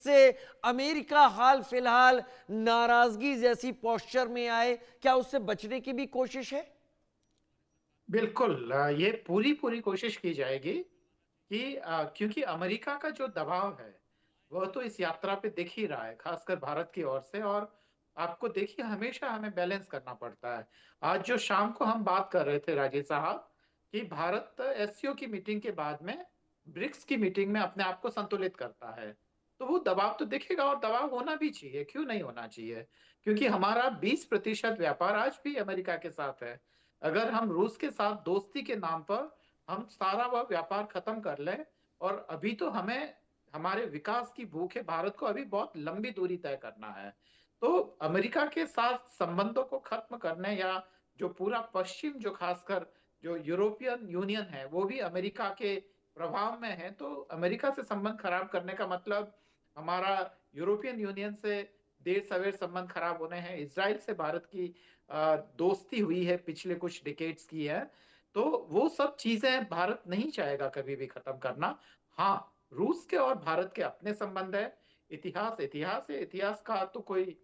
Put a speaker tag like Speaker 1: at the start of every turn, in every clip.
Speaker 1: से अमेरिका हाल फिलहाल नाराजगी जैसी पोस्चर में आए, क्या उससे बचने की भी कोशिश है?
Speaker 2: बिल्कुल, ये पूरी पूरी कोशिश की जाएगी कि क्योंकि अमेरिका का जो दबाव है वह तो इस यात्रा पे दिख ही रहा है, खासकर भारत की ओर से। और आपको देखिए, हमेशा हमें बैलेंस करना पड़ता है। आज जो शाम को हम बात कर रहे थे राजीव साहब, कि भारत एससीओ की मीटिंग के बाद में ब्रिक्स की मीटिंग में अपने आप को संतुलित करता है, तो वो दबाव तो दिखेगा, और दबाव होना भी चाहिए, क्यों नहीं होना चाहिए। क्योंकि हमारा 20% व्यापार आज भी अमेरिका के साथ है। अगर हम रूस के साथ दोस्ती के नाम पर हम सारा वह व्यापार खत्म कर लें, और अभी तो हमें हमारे विकास की भूख है, भारत को अभी बहुत लंबी दूरी तय करना है। तो अमेरिका के साथ संबंधों को खत्म करने, या जो पूरा पश्चिम, जो खासकर जो यूरोपियन यूनियन है वो भी अमेरिका के प्रभाव में है, तो अमेरिका से संबंध खराब करने का मतलब हमारा यूरोपियन यूनियन से देर सवेर संबंध खराब होने हैं। इसराइल से भारत की दोस्ती हुई है, पिछले कुछ डिकेड्स की है। तो वो सब चीजें भारत नहीं चाहेगा कभी भी खत्म करना। हाँ, रूस के और भारत के अपने संबंध है। इतिहास इतिहास है, इतिहास का तो कोई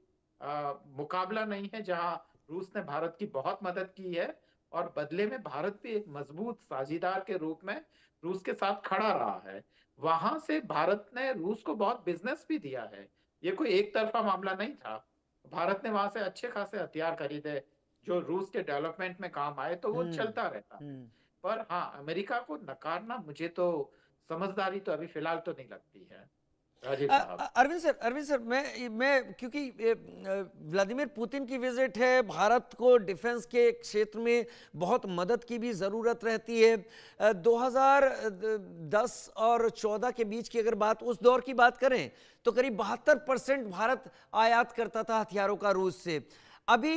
Speaker 2: मुकाबला नहीं है, जहाँ रूस ने भारत की बहुत मदद की है, और बदले में भारत भी एक मजबूत साझीदार के रूप में रूस के साथ खड़ा रहा है। वहां से भारत ने रूस को बहुत बिजनेस भी दिया है। ये कोई एक तरफा मामला नहीं था। भारत ने वहां से अच्छे खासे हथियार खरीदे जो रूस के डेवलपमेंट में काम आए, तो वो
Speaker 1: हम्म।
Speaker 2: चलता रहता है।
Speaker 1: हम्म।
Speaker 2: पर हाँ, अमेरिका को नकारना मुझे तो समझदारी तो अभी फिलहाल तो नहीं लगती है राजीव साहब।
Speaker 1: अरविंद सर, मैं क्योंकि व्लादिमीर पुतिन की विजिट है, भारत को डिफेंस के क्षेत्र में बहुत मदद की भी ज़रूरत रहती है। 2010 और 14 के बीच की अगर बात, उस दौर की बात करें, तो करीब 72% भारत आयात करता था हथियारों का रूस से। अभी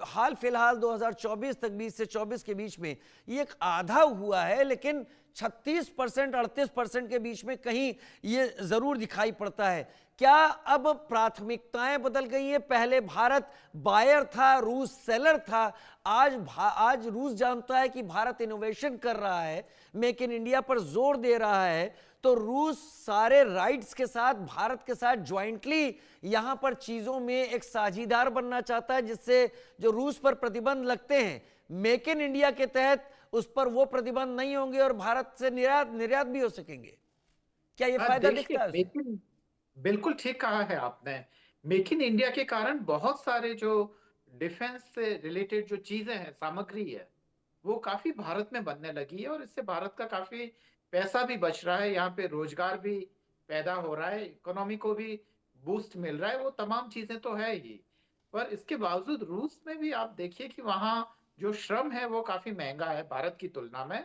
Speaker 1: हाल फिलहाल 2024 तक, 20 से 24 के बीच में ये एक आधा हुआ है, लेकिन 36% 38% के बीच में कहीं ये जरूर दिखाई पड़ता है। क्या अब प्राथमिकताएं बदल गई हैं? पहले भारत बायर था, रूस सेलर था। आज रूस जानता है कि भारत इनोवेशन कर रहा है, मेक इन इंडिया पर जोर दे रहा है, तो रूस सारे राइट्स के साथ भारत के साथ ज्वाइंटली यहां पर चीजों में एक साझीदार बनना चाहता है, जिससे जो रूस पर प्रतिबंध लगते हैं मेक इन इंडिया के तहत, उस पर वो प्रतिबंध नहीं होंगे और भारत से निर्यात निर्यात भी हो सकेंगे। क्या ये फायदा
Speaker 2: देखिए,
Speaker 1: दिखता है उसमें?
Speaker 2: लेकिन बिल्कुल ठीक कहा है आपने। मेक इन इंडिया के कारण बहुत सारे जो डिफेंस से रिलेटेड जो चीजें हैं, सामग्री है, वो काफी भारत में बनने लगी है, और इससे भारत का काफी पैसा भी बच रहा है। यहाँ पे रोजगार भी पैदा हो रहा है, इकोनॉमी को भी बूस्ट मिल रहा है। वो तमाम चीजें तो है ही, पर इसके बावजूद रूस में भी आप देखिए कि वहाँ जो श्रम है वो काफी महंगा है भारत की तुलना में।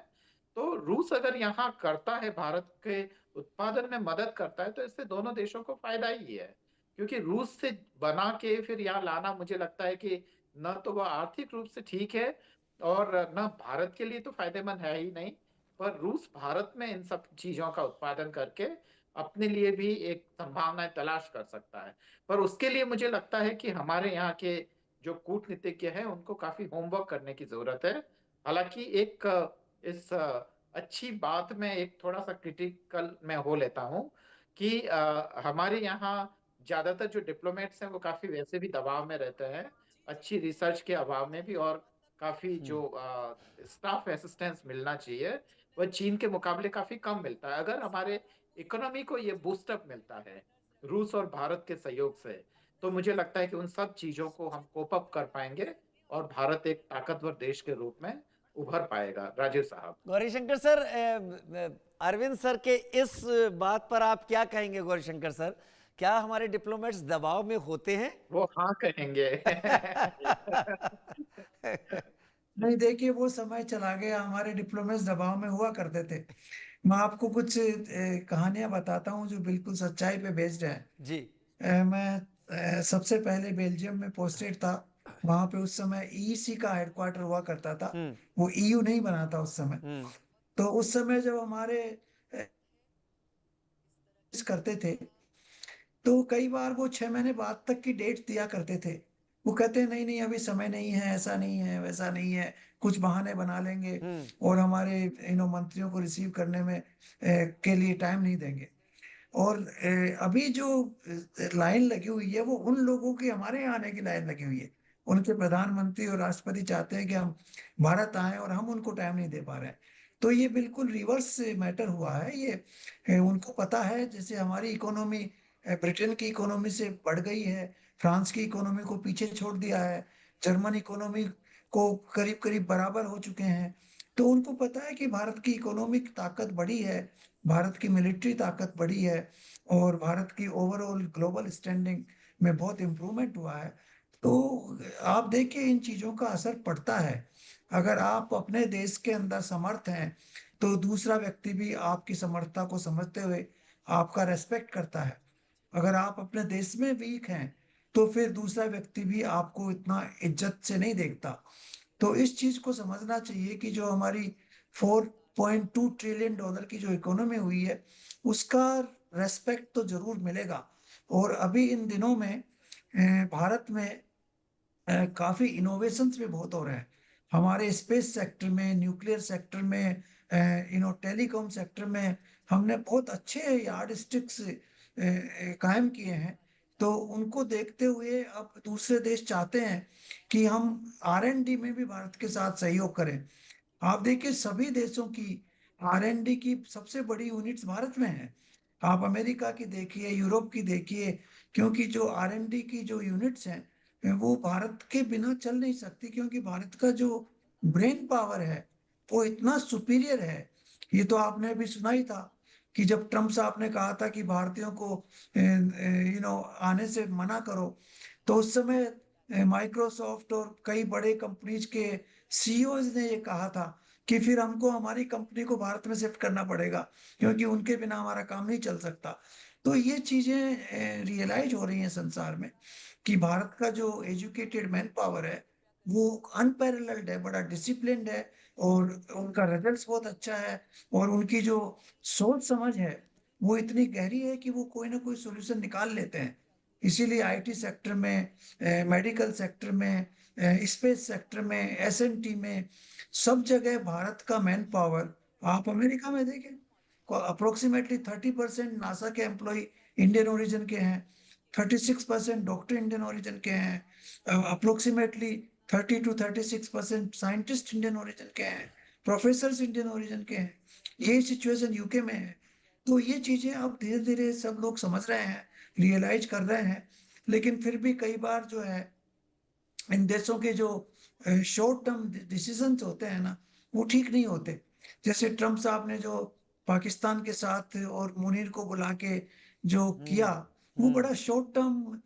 Speaker 2: तो रूस अगर यहाँ करता है, भारत के उत्पादन में मदद करता है, तो इससे दोनों देशों को फायदा ही है। क्योंकि रूस से बना के फिर यहाँ लाना, मुझे लगता है कि न तो वह आर्थिक रूप से ठीक है, और न भारत के लिए तो फायदेमंद है ही नहीं। पर रूस भारत में इन सब चीजों का उत्पादन करके अपने लिए भी एक संभावनाएं तलाश कर सकता है। पर उसके लिए मुझे लगता है कि हमारे यहाँ के जो कूटनीतिज्ञ हैं उनको काफी होमवर्क करने की जरूरत है। हालांकि एक इस अच्छी बात में एक थोड़ा सा क्रिटिकल मैं हो लेता हूँ कि हमारे यहाँ ज्यादातर जो डिप्लोमेट्स हैं वो काफी वैसे भी दबाव में रहते हैं, अच्छी रिसर्च के अभाव में भी। और काफी जो स्टाफ असिस्टेंस मिलना चाहिए, वह चीन के मुकाबले काफी कम मिलता है। अगर हमारे इकोनॉमी को ये बूस्टअप मिलता है रूस और भारत के सहयोग से, तो मुझे लगता है कि उन सब चीजों को हम कोप अप कर पाएंगे, और भारत एक ताकतवर देश के रूप में उभर पाएगा राजीव साहब।
Speaker 1: गौरीशंकर सर, अरविंद सर के इस बात पर आप क्या कहेंगे? गौरीशंकर सर, क्या हमारे डिप्लोमेट्स दबाव में होते हैं?
Speaker 2: वो हाँ कहेंगे।
Speaker 3: नहीं, देखिए वो समय चला गया, हमारे डिप्लोमेट्स दबाव में हुआ करते थे। मैं आपको कुछ कहानियां बताता हूँ जो बिल्कुल सच्चाई पे बेस्ड है।
Speaker 1: जी।
Speaker 3: मैं सबसे पहले बेल्जियम में पोस्टेड था। वहां पे उस समय ईसी का हेडक्वार्टर हुआ करता था।
Speaker 1: हम्म।
Speaker 3: वो ईयू नहीं बना था उस समय।
Speaker 1: हम्म।
Speaker 3: तो उस समय जब हमारे करते थे, तो कई बार वो 6 महीने बाद तक की डेट दिया करते थे। वो कहते नहीं नहीं, अभी समय नहीं है, ऐसा नहीं है, वैसा नहीं है, कुछ बहाने बना लेंगे,
Speaker 1: हम्म।
Speaker 3: और हमारे मंत्रियों को रिसीव करने में के लिए टाइम नहीं देंगे। और अभी जो लाइन लगी हुई है वो उन लोगों की हमारे यहाँ आने की लाइन लगी हुई है। उनके प्रधानमंत्री और राष्ट्रपति चाहते हैं कि हम भारत आए और हम उनको टाइम नहीं दे पा रहे हैं। तो ये बिल्कुल रिवर्स मैटर हुआ है ये। उनको पता है, जैसे हमारी इकोनॉमी ब्रिटेन की इकोनॉमी से बढ़ गई है, फ्रांस की इकोनॉमी को पीछे छोड़ दिया है, जर्मन इकोनॉमी को करीब करीब बराबर हो चुके हैं। तो उनको पता है कि भारत की इकोनॉमिक ताकत बढ़ी है, भारत की मिलिट्री ताकत बढ़ी है, और भारत की ओवरऑल ग्लोबल स्टैंडिंग में बहुत इम्प्रूवमेंट हुआ है। तो आप देखिए इन चीजों का असर पड़ता है। अगर आप अपने देश के अंदर समर्थ हैं तो दूसरा व्यक्ति भी आपकी समर्थता को समझते हुए आपका रेस्पेक्ट करता है। अगर आप अपने देश में वीक हैं तो फिर दूसरा व्यक्ति भी आपको इतना इज्जत से नहीं देखता। तो इस चीज को समझना चाहिए कि जो हमारी 4.2 ट्रिलियन डॉलर की जो इकोनॉमी हुई है उसका रेस्पेक्ट तो जरूर मिलेगा। और अभी इन दिनों में भारत में काफी इनोवेशंस भी बहुत हो रहे हैं। हमारे स्पेस सेक्टर में, न्यूक्लियर सेक्टर में, टेलीकॉम सेक्टर में हमने बहुत अच्छे यार्ड स्टिक्स कायम किए हैं। तो उनको देखते हुए अब दूसरे देश चाहते हैं कि हम R&D में भी भारत के साथ सहयोग करें। आप देखिए सभी देशों की R&D की सबसे बड़ी यूनिट्स भारत में है। आप अमेरिका की देखिए, यूरोप की देखिए, क्योंकि जो R&D की जो यूनिट्स हैं वो भारत के बिना चल नहीं सकती, क्योंकि भारत का जो ब्रेन पावर है वो इतना सुपीरियर है। ये तो आपने अभी सुना ही था कि जब ट्रम्प साहब ने कहा था कि भारतीयों को आने से मना करो, तो उस समय माइक्रोसॉफ्ट और कई बड़े कंपनीज के सीईओज ने ये कहा था कि फिर हमको हमारी कंपनी को भारत में शिफ्ट करना पड़ेगा, क्योंकि उनके बिना हमारा काम नहीं चल सकता। तो ये चीजें रियलाइज हो रही हैं संसार में कि भारत का जो एजुकेटेड मैन पावर है वो अनपैरेलल्ड है, बड़ा डिसिप्लिन्ड है, और उनका रिजल्ट्स बहुत अच्छा है, और उनकी जो सोच समझ है वो इतनी गहरी है कि वो कोई ना कोई सोल्यूशन निकाल लेते हैं। इसीलिए आईटी सेक्टर में, मेडिकल सेक्टर में, स्पेस सेक्टर में, एसएनटी में, सब जगह भारत का मैन पावर। आप अमेरिका में देखें, अप्रोक्सीमेटली 30% नासा के एम्प्लॉय इंडियन ओरिजिन के हैं, 36% डॉक्टर इंडियन ओरिजिन के हैं, approximately 30 to 36% scientist Indian origin के हैं, प्रोफेसर इंडियन ओरिजिन के हैं। यही सिचुएशन यूके में है। तो ये चीजें अब धीरे धीरे सब लोग समझ रहे हैं, रियलाइज कर रहे हैं। लेकिन फिर भी कई बार जो है इन देशों के जो शॉर्ट टर्म डिसीजंस होते हैं ना वो ठीक नहीं होते। जैसे ट्रम्प साहब ने जो पाकिस्तान के साथ और मुनीर को बुला के जो किया, वो बड़ा शॉर्ट टर्म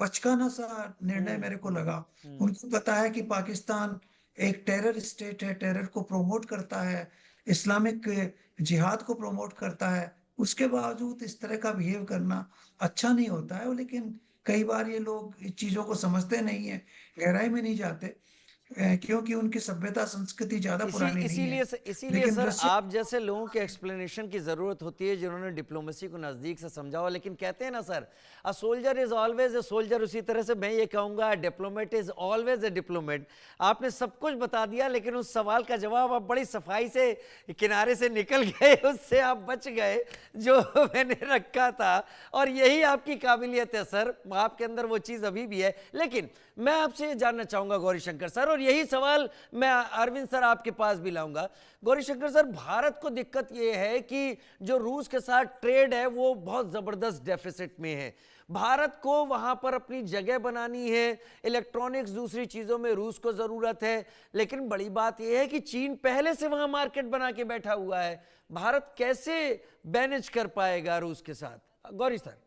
Speaker 3: बचकाना सा निर्णय मेरे को लगा। उनको पता है कि पाकिस्तान एक टेरर स्टेट है, टेरर को प्रमोट करता है, इस्लामिक जिहाद को प्रमोट करता है, उसके बावजूद इस तरह का बिहेव करना अच्छा नहीं होता है। लेकिन कई बार ये लोग इस चीजों को समझते नहीं है, गहराई में नहीं जाते, क्योंकि उनकी सभ्यता संस्कृति ज्यादा पुरानी नहीं है।
Speaker 1: इसीलिए
Speaker 3: लेकिन
Speaker 1: सर
Speaker 3: रशिया,
Speaker 1: आप जैसे लोगों के एक्सप्लेनेशन की जरूरत होती है जिन्होंने डिप्लोमेसी को नजदीक से समझा हो। लेकिन कहते हैं ना sir, a soldier is always a soldier, उसी तरह से मैं ये कहूंगा diplomat is always a diplomat. आपने सब कुछ बता दिया, लेकिन उस सवाल का जवाब आप बड़ी सफाई से किनारे से निकल गए, उससे आप बच गए जो मैंने रखा था। और यही आपकी काबिलियत है सर, आपके अंदर वो चीज अभी भी है। लेकिन मैं आपसे ये जानना चाहूंगा गौरीशंकर सर, और यही सवाल मैं अरविंद सर आपके पास भी लाऊंगा। गौरीशंकर सर, भारत को दिक्कत ये है कि जो रूस के साथ ट्रेड है वो बहुत जबरदस्त डेफिसिट में है। भारत को वहां पर अपनी जगह बनानी है, इलेक्ट्रॉनिक्स दूसरी चीजों में रूस को जरूरत है। लेकिन बड़ी बात यह है कि चीन पहले से वहां मार्केट बना के बैठा हुआ है। भारत कैसे मैनेज कर पाएगा रूस के साथ? गौरी सर।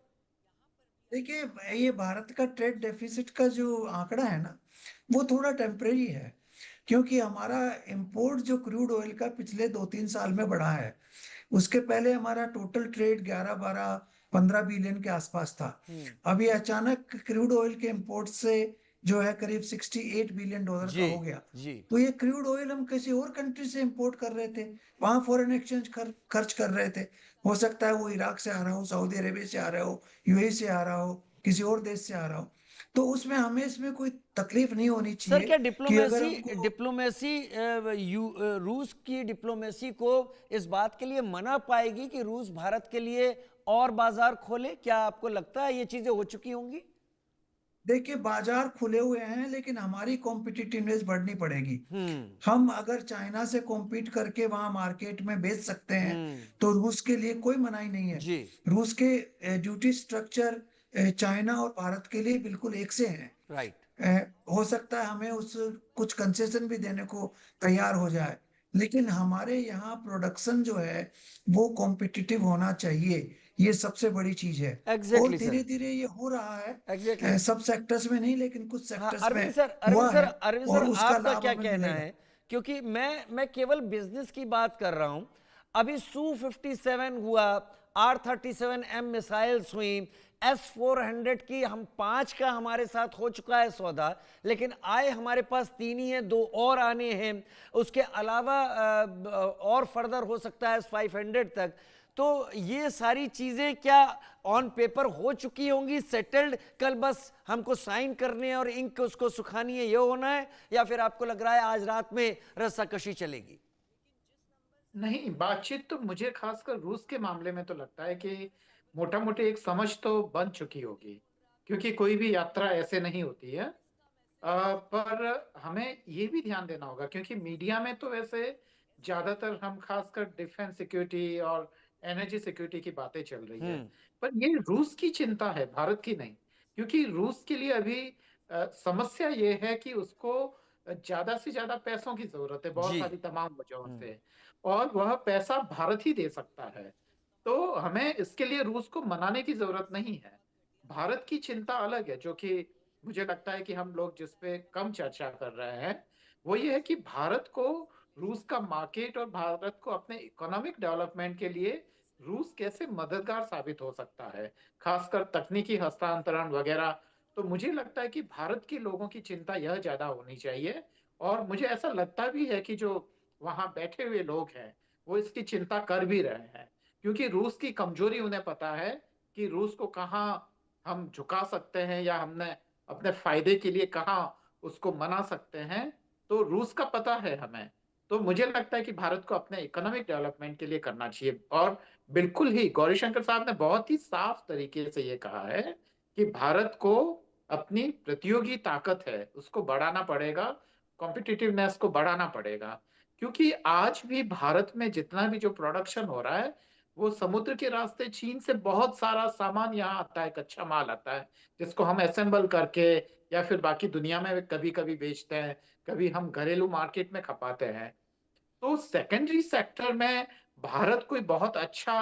Speaker 3: देखिए ये भारत का ट्रेड डेफिसिट का जो आंकड़ा है ना वो थोड़ा टेम्परेरी है, क्योंकि हमारा इंपोर्ट जो क्रूड ऑयल का पिछले 2-3 साल में बढ़ा है। उसके पहले हमारा टोटल ट्रेड 11-12-15 बिलियन के आसपास था। अभी अचानक क्रूड ऑयल के इंपोर्ट से जो है करीब $68 बिलियन का
Speaker 1: जी
Speaker 3: हो गया।
Speaker 1: जी।
Speaker 3: तो ये क्रूड ऑयल हम किसी और कंट्री से इंपोर्ट कर रहे थे, वहां फॉरेन एक्सचेंज खर्च कर रहे थे। हो सकता है वो इराक से आ रहा हो, सऊदी अरेबिया से आ रहा हो, यूएई से आ रहा हो, किसी और देश से आ रहा हो। तो उसमें हमें इसमें कोई तकलीफ नहीं होनी
Speaker 1: सर
Speaker 3: चाहिए
Speaker 1: क्या
Speaker 3: कि अगर
Speaker 1: डिप्लोमेसी
Speaker 3: हमको,
Speaker 1: डिप्लोमेसी रूस की डिप्लोमेसी को इस बात के लिए मना पाएगी कि रूस भारत के लिए और बाजार खोले? क्या आपको लगता है ये चीजें हो चुकी होंगी?
Speaker 3: देखिए, बाजार खुले हुए हैं, लेकिन हमारी कॉम्पिटिटिवनेस बढ़नी पड़ेगी।
Speaker 1: हम्म।
Speaker 3: हम अगर चाइना से कॉम्पीट करके वहां मार्केट में बेच सकते हैं,
Speaker 1: हम्म।
Speaker 3: तो रूस के लिए कोई मनाही नहीं है।
Speaker 1: जी।
Speaker 3: रूस के ड्यूटी स्ट्रक्चर चाइना और भारत के लिए बिल्कुल एक से हैं।
Speaker 1: राइट।
Speaker 3: हो सकता है हमें उस कुछ कंसेशन भी देने को तैयार हो जाए, लेकिन हमारे यहाँ प्रोडक्शन जो है वो कॉम्पिटिटिव होना चाहिए। ये सबसे बड़ी चीज है। और
Speaker 1: एग्जैक्टली सर।
Speaker 3: धीरे धीरे ये हो रहा है।
Speaker 1: एग्जैक्टली।
Speaker 3: सब सेक्टर्स में नहीं, लेकिन कुछ
Speaker 1: हाँ,
Speaker 3: सेक्टर्स
Speaker 1: अरविंद
Speaker 3: में
Speaker 1: सर, अरविंद
Speaker 3: हुआ
Speaker 1: सर,
Speaker 3: है,
Speaker 1: अरविंद सर,
Speaker 3: और उसका
Speaker 1: आपका
Speaker 3: लाभ
Speaker 1: क्या
Speaker 3: हमें
Speaker 1: कहना
Speaker 3: मिलेगा।
Speaker 1: है? क्योंकि मैं केवल बिजनेस की बात कर रहा हूं। अभी Su-57 हुआ, R-37M मिसाइल्स हुई, S-400 की हम 5 का हमारे साथ हो चुका है सौदा, लेकिन आए हमारे पास 3 ही हैं, 2 और आने हैं। उसके अलावा और फर्दर हो सकता है S-500 तक। तो ये सारी चीजें क्या ऑन पेपर हो चुकी होंगी, सेटल्ड, कल बस हमको साइन करने और इंक उसको सुखानी है, ये होना है? या फिर आपको लग रहा है आज रात में रस्साकशी चलेगी?
Speaker 2: नहीं, बातचीत तो मुझे खासकर रूस के मामले में तो लगता है कि मोटा मोटी एक समझ तो बन चुकी होगी, क्योंकि कोई भी यात्रा ऐसे नहीं होती है। पर हमें ये भी ध्यान देना होगा, क्योंकि मीडिया में तो वैसे ज्यादातर हम खासकर डिफेंस सिक्योरिटी और एनर्जी सिक्योरिटी की बातें चल रही है।
Speaker 1: हम्म।
Speaker 2: पर ये रूस की चिंता है, भारत की नहीं। क्योंकि रूस के लिए अभी समस्या ये है कि उसको ज्यादा से ज्यादा पैसों की जरूरत है, बहुत
Speaker 1: जी।
Speaker 2: सारी तमाम वजहों
Speaker 1: हम्म।
Speaker 2: से। और वह पैसा भारत ही दे सकता है। तो हमें इसके लिए रूस को मनाने की जरूरत नहीं है। भारत की चिंता अलग है, जो कि मुझे लगता है कि हम लोग जिस पे कम चर्चा कर रहे हैं, वो ये है कि भारत को रूस का मार्केट और भारत को अपने इकोनॉमिक डेवलपमेंट के लिए रूस कैसे मददगार साबित हो सकता है, खासकर तकनीकी हस्तांतरण वगैरह। तो मुझे लगता है कि भारत के लोगों की चिंता यह ज्यादा होनी चाहिए। और मुझे ऐसा लगता भी है कि जो वहां बैठे हुए लोग हैं वो इसकी चिंता कर भी रहे हैं, क्योंकि रूस की कमजोरी उन्हें पता है कि रूस को कहाँ हम झुका सकते हैं, या हमने अपने फायदे के लिए कहाँ उसको मना सकते हैं। तो रूस का पता है हमें। तो मुझे लगता है कि भारत को अपने इकोनॉमिक डेवलपमेंट के लिए करना चाहिए। और बिल्कुल ही गौरीशंकर साहब ने बहुत ही साफ तरीके से ये कहा है कि भारत को अपनी प्रतियोगी ताकत है उसको बढ़ाना पड़ेगा, कॉम्पिटिटिवनेस को बढ़ाना पड़ेगा। क्योंकि आज भी भारत में जितना भी जो प्रोडक्शन हो रहा है, वो समुद्र के रास्ते चीन से बहुत सारा सामान यहाँ आता है, कच्चा माल आता है, जिसको हम असेंबल करके या फिर बाकी दुनिया में कभी कभी बेचते हैं, कभी हम घरेलू मार्केट में खपाते हैं। तो सेकेंडरी सेक्टर में भारत कोई बहुत अच्छा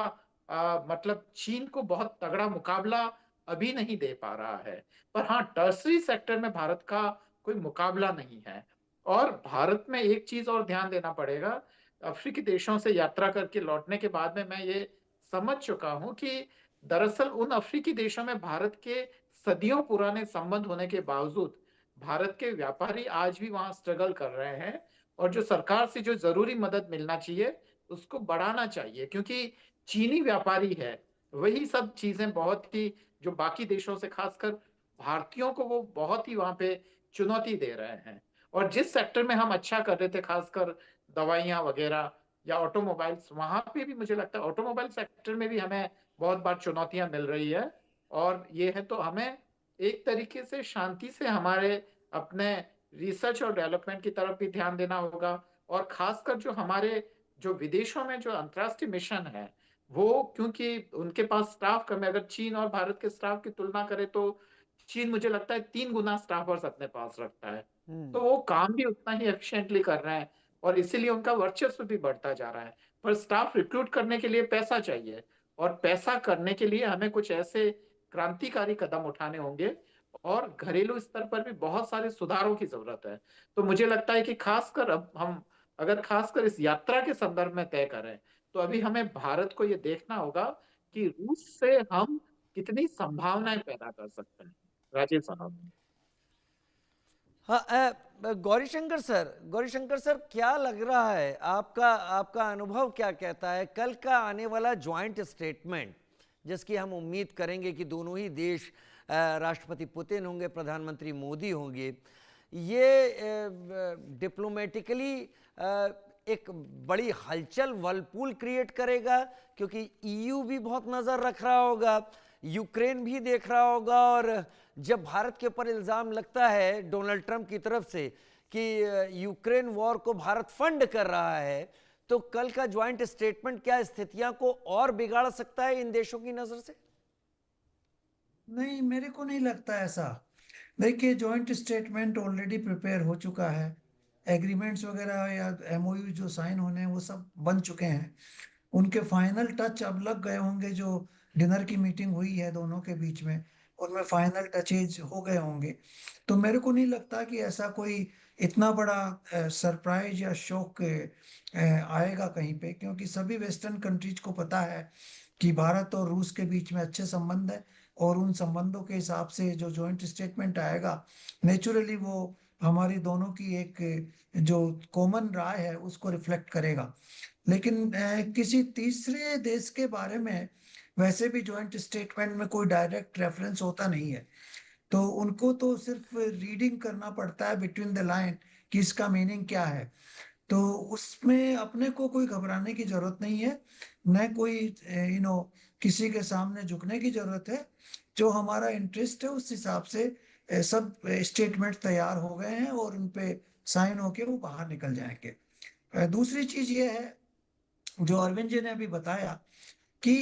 Speaker 2: मतलब चीन को बहुत तगड़ा मुकाबला अभी नहीं दे पा रहा है। पर हाँ, टर्सरी सेक्टर में भारत का कोई मुकाबला नहीं है। और भारत में एक चीज और ध्यान देना पड़ेगा। अफ्रीकी देशों से यात्रा करके लौटने के बाद में मैं ये समझ चुका हूं कि दरअसल उन अफ्रीकी देशों में भारत के सदियों पुराने संबंध होने के बावजूद भारत के व्यापारी आज भी वहां स्ट्रगल कर रहे हैं। और जो सरकार से जो जरूरी मदद मिलना चाहिए उसको बढ़ाना चाहिए, क्योंकि चीनी व्यापारी है वही सब चीजें बहुत ही जो बाकी देशों से खासकर भारतीयों को वो बहुत ही वहां पे चुनौती दे रहे हैं। और जिस सेक्टर में हम अच्छा कर रहे थे, खासकर दवाइयां वगैरह या ऑटोमोबाइल्स, वहां पे भी मुझे लगता है ऑटोमोबाइल सेक्टर में भी हमें बहुत बार चुनौतियां मिल रही है। और ये है तो हमें एक तरीके से शांति से हमारे अपने रिसर्च और डेवलपमेंट की तरफ भी ध्यान देना होगा। और खासकर जो हमारे जो विदेशों में जो अंतर्राष्ट्रीय मिशन है, वो क्योंकि उनके पास स्टाफ कम है, अगर चीन और भारत के स्टाफ की तुलना करें तो चीन मुझे लगता है 3 गुना स्टाफर्स अपने पास रखता है।
Speaker 1: हम्म।
Speaker 2: तो वो काम भी उतना ही एफिशिएंटली कर रहे हैं, और इसीलिए उनका वर्चस्व भी बढ़ता जा रहा है। पर स्टाफ रिक्रूट करने के लिए पैसा चाहिए, और पैसा करने के लिए हमें कुछ ऐसे क्रांतिकारी कदम उठाने होंगे, और घरेलू स्तर पर भी बहुत सारे सुधारों की जरूरत है। तो मुझे लगता है कि खासकर अब हम अगर खासकर इस यात्रा के संदर्भ में तय करें, तो अभी हमें भारत को ये देखना होगा कि रूस से हम कितनी संभावनाएं पैदा कर सकते हैं। राजेश साहब।
Speaker 1: हाँ, गौरीशंकर सर, क्या लग रहा है आपका आपका अनुभव क्या कहता है कल का आने वाला ज्वाइंट स्टेटमेंट, जिसकी हम उम्मीद करेंगे कि दोनों ही देश, राष्ट्रपति पुतिन होंगे, प्रधानमंत्री मोदी होंगे, ये डिप्लोमेटिकली एक बड़ी हलचल वर्लपूल क्रिएट करेगा, क्योंकि ईयू भी बहुत नजर रख रहा होगा, यूक्रेन भी देख रहा होगा, और जब भारत के ऊपर इल्जाम लगता है डोनाल्ड ट्रंप की तरफ से कि यूक्रेन वॉर को भारत फंड कर रहा है, तो कल का ज्वाइंट स्टेटमेंट क्या स्थितियां को और बिगाड़ सकता है इन देशों की नजर से?
Speaker 3: नहीं, मेरे को नहीं लगता ऐसा। देखिए, जॉइंट स्टेटमेंट ऑलरेडी प्रिपेयर हो चुका है। एग्रीमेंट्स वगैरह या एमओयू जो साइन होने हैं वो सब बन चुके हैं। उनके फाइनल टच अब लग गए होंगे। जो डिनर की मीटिंग हुई है दोनों के बीच में, उनमें फाइनल टचेज हो गए होंगे। तो मेरे को नहीं लगता कि ऐसा कोई इतना बड़ा सरप्राइज या शॉक आएगा कहीं पे, क्योंकि सभी वेस्टर्न कंट्रीज को पता है कि भारत और रूस के बीच में अच्छे संबंध है, और उन संबंधों के हिसाब से जो जॉइंट स्टेटमेंट आएगा, नेचुरली वो हमारी दोनों की एक जो कॉमन राय है उसको रिफ्लेक्ट करेगा। लेकिन किसी तीसरे देश के बारे में वैसे भी जॉइंट स्टेटमेंट में कोई डायरेक्ट रेफरेंस होता नहीं है। तो उनको तो सिर्फ रीडिंग करना पड़ता है बिटवीन द लाइन कि इसका मीनिंग क्या है। तो उसमें अपने को कोई घबराने की जरूरत नहीं है, न कोई किसी के सामने झुकने की जरूरत है। जो हमारा इंटरेस्ट है उस हिसाब से सब स्टेटमेंट तैयार हो गए हैं, और उन पे साइन होके वो बाहर निकल जाएंगे। दूसरी चीज ये है जो अरविंद जी ने अभी बताया कि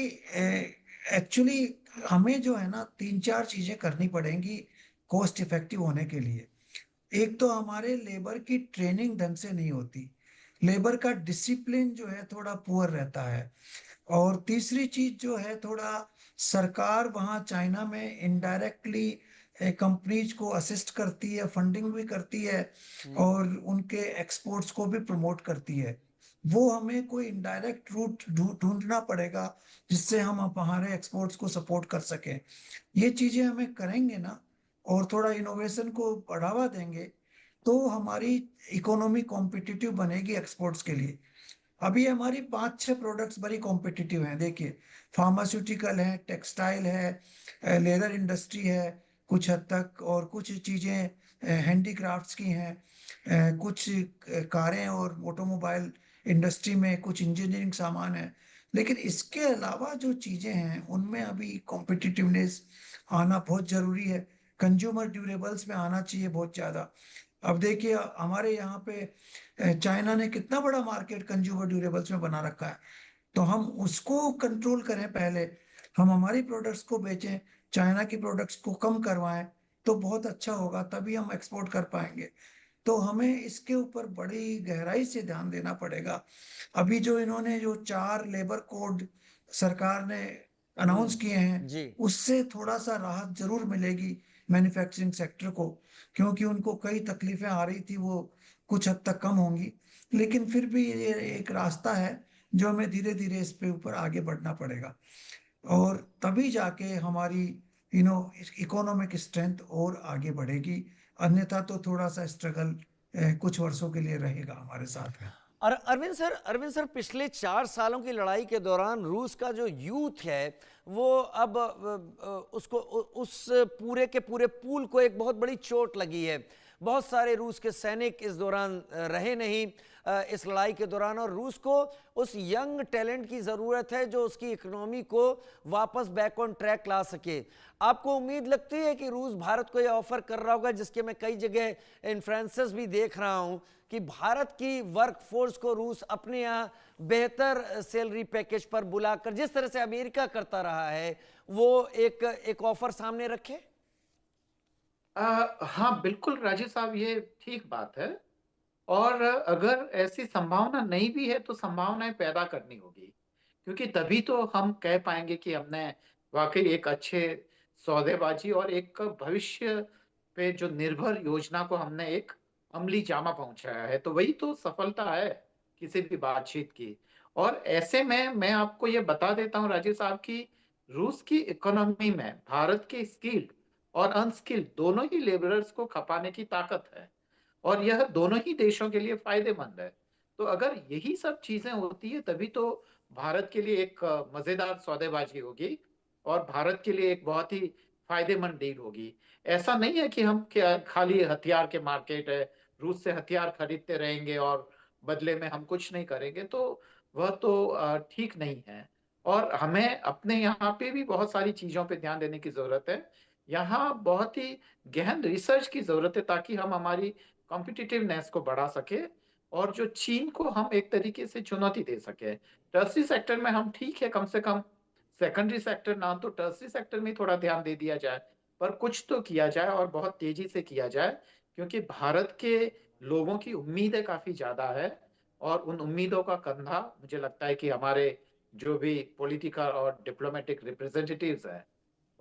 Speaker 3: एक्चुअली हमें जो है ना तीन चार चीजें करनी पड़ेंगी कॉस्ट इफेक्टिव होने के लिए। एक तो हमारे लेबर की ट्रेनिंग ढंग से नहीं होती, लेबर का डिसिप्लिन जो है थोड़ा पुअर रहता है। और तीसरी चीज जो है, थोड़ा सरकार वहाँ चाइना में इनडायरेक्टली कंपनीज को असिस्ट करती है, फंडिंग भी करती है, और उनके एक्सपोर्ट्स को भी प्रमोट करती है। वो हमें कोई इनडायरेक्ट रूट ढूंढना पड़ेगा जिससे हम हमारे एक्सपोर्ट्स को सपोर्ट कर सकें। ये चीजें हमें करेंगे ना, और थोड़ा इनोवेशन को बढ़ावा देंगे, तो हमारी इकोनॉमी कॉम्पिटिटिव बनेगी एक्सपोर्ट्स के लिए। अभी हमारी पांच छह प्रोडक्ट्स बड़ी कॉम्पिटिटिव हैं। देखिए, फार्मास्यूटिकल है, टेक्सटाइल है, लेदर इंडस्ट्री है कुछ हद तक, और कुछ चीजें हैंडीक्राफ्ट्स की हैं, कुछ कारें और ऑटोमोबाइल इंडस्ट्री में कुछ इंजीनियरिंग सामान है। लेकिन इसके अलावा जो चीजें हैं उनमें अभी कॉम्पिटिटिवनेस आना बहुत जरूरी है। कंज्यूमर ड्यूरेबल्स में आना चाहिए बहुत ज्यादा। अब देखिए, हमारे यहाँ पे चाइना ने कितना बड़ा मार्केट कंज्यूमर ड्यूरेबल्स में बना रखा है। तो हम उसको कंट्रोल करें पहले, हम हमारी प्रोडक्ट्स को बेचें, चाइना की प्रोडक्ट्स को कम करवाएं, तो बहुत अच्छा होगा, तभी हम एक्सपोर्ट कर पाएंगे। तो हमें इसके ऊपर बड़ी गहराई से ध्यान देना पड़ेगा। अभी जो इन्होंने जो 4 लेबर कोड सरकार ने अनाउंस किए हैं,
Speaker 1: जी।
Speaker 3: उससे थोड़ा सा राहत जरूर मिलेगी मैन्युफैक्चरिंग सेक्टर को, क्योंकि उनको कई तकलीफें आ रही थी, वो कुछ हद तक कम होंगी। लेकिन फिर भी ये एक रास्ता है जो हमें धीरे धीरे इस पे ऊपर आगे बढ़ना पड़ेगा, और तभी जाके हमारी इकोनॉमिक स्ट्रेंथ और आगे बढ़ेगी। अन्यथा तो थोड़ा सा स्ट्रगल कुछ वर्षों के लिए रहेगा हमारे साथ में।
Speaker 1: और अरविंद सर, पिछले 4 सालों की लड़ाई के दौरान रूस का जो यूथ है वो अब उस पूरे के पूरे पूल को एक बहुत बड़ी चोट लगी है। बहुत सारे रूस के सैनिक इस दौरान रहे नहीं इस लड़ाई के दौरान, और रूस को उस यंग टैलेंट की ज़रूरत है जो उसकी इकोनॉमी को वापस बैक ऑन ट्रैक ला सके। आपको उम्मीद लगती है कि रूस भारत को यह ऑफर कर रहा होगा, जिसके मैं कई जगह इन्फ्लुएंसर्स भी देख रहा हूं, कि भारत की वर्क फोर्स को रूस अपने यहाँ बेहतर सैलरी पैकेज पर बुलाकर, जिस तरह से अमेरिका करता रहा है, वो एक ऑफर सामने रखे?
Speaker 2: हाँ बिल्कुल राजीव साहब, ये ठीक बात है। और अगर ऐसी संभावना नहीं भी है तो संभावनाएं पैदा करनी होगी, क्योंकि तभी तो हम कह पाएंगे कि हमने वाकई एक अच्छे सौदेबाजी और एक भविष्य पे जो निर्भर योजना को हमने एक अमली जामा पहुंचाया है। तो वही तो सफलता है किसी भी बातचीत की। और ऐसे में मैं आपको ये बता देता हूं राजीव साहब की रूस की इकोनॉमी में भारत के स्किल्ड और अनस्किल्ड दोनों ही लेबरर्स को खपाने की ताकत है, और यह दोनों ही देशों के लिए फायदेमंद है। तो अगर यही सब चीजें होती है तभी तो भारत के लिए एक मजेदार सौदेबाजी होगी, और भारत के लिए एक बहुत ही फायदेमंद डील होगी। ऐसा नहीं है कि हम क्या खाली हथियार के मार्केट है, रूस से हथियार खरीदते रहेंगे और बदले में हम कुछ नहीं करेंगे, तो वह तो ठीक नहीं है। और हमें अपने यहाँ पे भी बहुत सारी चीज़ों पे ध्यान देने की ज़रूरत है। यहाँ बहुत ही गहन रिसर्च की ज़रूरत है, ताकि हम हमारी कॉम्पिटिटिवनेस को बढ़ा सकें और जो चीन को हम एक तरीके से चुनौती दे सकें। टर्शरी सेक्टर में हम ठीक है, कम से कम सेकेंडरी सेक्टर ना तो टर्शरी सेक्टर में थोड़ा ध्यान दे दिया जाए, पर कुछ तो किया जाए और बहुत तेज़ी से किया जाए, क्योंकि भारत के लोगों की उम्मीदें काफ़ी ज़्यादा है और उन उम्मीदों का कंधा मुझे लगता है कि हमारे जो भी पॉलिटिकल और डिप्लोमेटिक रिप्रेजेंटेटिव्स हैं,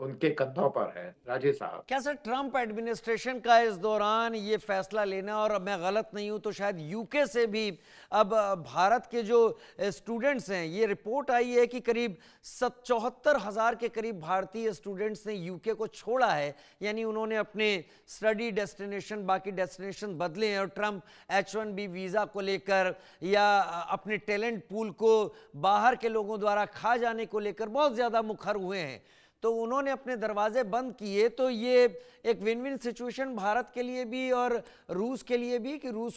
Speaker 2: उनके कंधों पर है। राजीव साहब।
Speaker 1: क्या सर ट्रंप एडमिनिस्ट्रेशन का इस दौरान ये फैसला लेना, और अब मैं गलत नहीं हूं तो शायद यूके से भी अब भारत के जो स्टूडेंट्स हैं, ये रिपोर्ट आई है कि करीब 74,000 के करीब भारतीय स्टूडेंट्स ने यूके को छोड़ा है, यानी उन्होंने अपने स्टडी डेस्टिनेशन, बाकी डेस्टिनेशन बदले हैं, और ट्रंप H1B वीज़ा को लेकर या अपने टैलेंट पूल को बाहर के लोगों द्वारा खा जाने को लेकर बहुत ज़्यादा मुखर हुए हैं, तो उन्होंने अपने दरवाजे बंद किए। तो ये एक विन विन सिचुएशन भारत के लिए भी और रूस के लिए भी, कि रूस को